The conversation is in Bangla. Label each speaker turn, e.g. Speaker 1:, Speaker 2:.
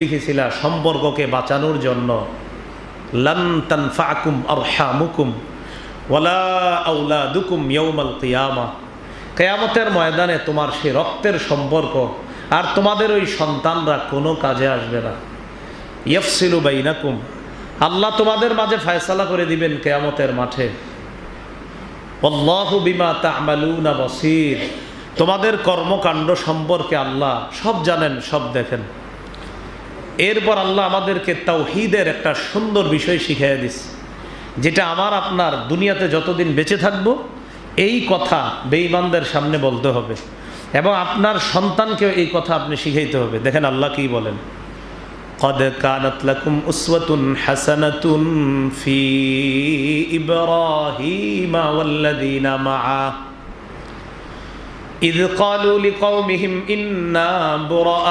Speaker 1: লিখেছিল সম্পর্ককে বাঁচানোর জন্য, লান তানফাকুম আরহামুকুম ওয়ালা আওলাদুকুম ইয়াউমাল কিয়ামাহ, কিয়ামতের ময়দানে তোমার সেই রক্তের সম্পর্ক আর তোমাদের ওই সন্তানরা কোনো কাজে আসবে না। ইয়াফসিলু বাইনাকুম, আল্লাহ তোমাদের মাঝে ফয়সালা করে দিবেন কিয়ামতের মাঠে। আল্লাহু বিমা তা'মালুনা বাসীর, তোমাদের কর্মকাণ্ড সম্পর্কে আল্লাহ সব জানেন, সব দেখেন। এরপর আল্লাহ আমাদেরকে তাওহীদের একটা সুন্দর বিষয় শিখিয়ে দিস, যেটা আমার আপনার দুনিয়াতে যতদিন বেঁচে থাকবো এই কথা বেঈমানদের সামনে বলতে হবে এবং আপনার সন্তানকেও এই কথা আপনি শিখাইতে হবে। দেখেন আল্লাহ কি বলেন, قد كانت لكم أسوة حسنة في إبراهيم والذين معه إذ قالوا لقومهم إنا براء